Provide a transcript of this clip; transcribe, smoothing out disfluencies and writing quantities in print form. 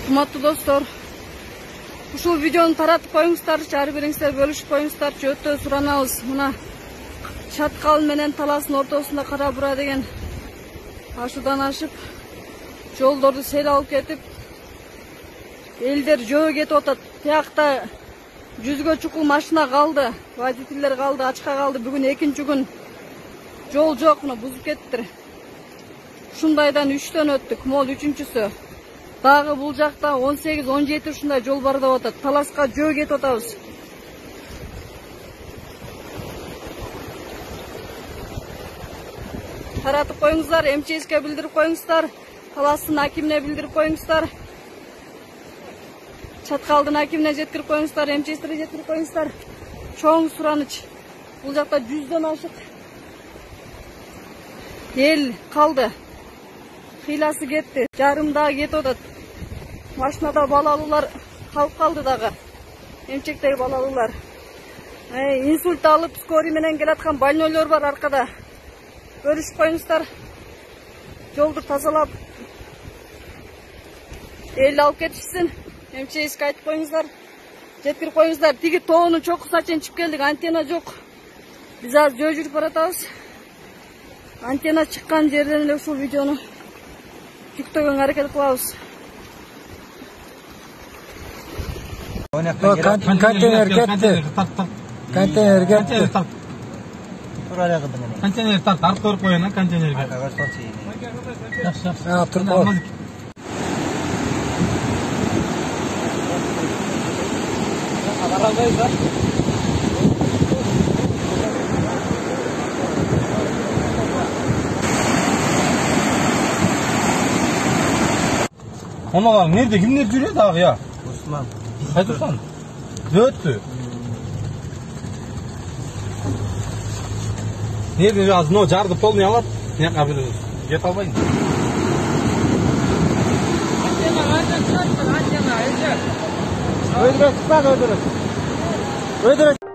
Урматтуу достор, ушул видеону таратып коюңуздарчы, ар бириңиздер бөлүшүп коюңуздарчы. Өтө суранабыз. Мына Чаткал менен Таластын ортосунда Кара Бура деген ашуудан ашып, жолдорду сел алып кетип, элдер жөө кетип атат. Тиякта 100гө чукул машина калды, водительдер калды, ачка калды. Бүгүн экинчи күн жол жок, мына бузуп кеттир. Ушундайдан 3төн өттүк, мол 3-чүсү. Дагы бул жакта 18-17 ушундай жол бар деп атат. Таласка жөө кетип атабыз. Таратып коюңуздар, МЧСке билдирип коюңуздар, Таластын акимине билдирип коюңуздар, Чаткалдын акимине жеткирип коюңуздар, МЧСтерге жеткирип коюңуздар. Чоң сураныч. Бул жакта 100дөн ашык эл калды. Кыйласы кетти, жарымда кетип атат. Машинада балалуулар калып калды дагы. Эмчектеги балалуулар. Инсульт алып, скорый менен келаткан больнойлор бар аркада. Көрүшүп коюңуздар. Жолду тазалап, эл алып кетишсин. МЧСке айтып коюңуздар. Жеткирип коюңуздар. Тиги тоонун чокусуна чейин чыгып келдик, антенна жок. Биз азыр жөө жүрүп баратабыз. Антенна чыккан жерден эле ушул видеону жүктөгөнгө аракет кылабыз. Контейнер кетти. Контейнер кетти. Контейнер тарт, арт көрүп коюн, контейнерге. Туруп кой. Оналар nerede, kimler жүрөт дагы я? Усман. Кайда Усман? Өттү. Nerede аз но жарды полный алып, мына бир кете албайм. Öldürek, öldürek.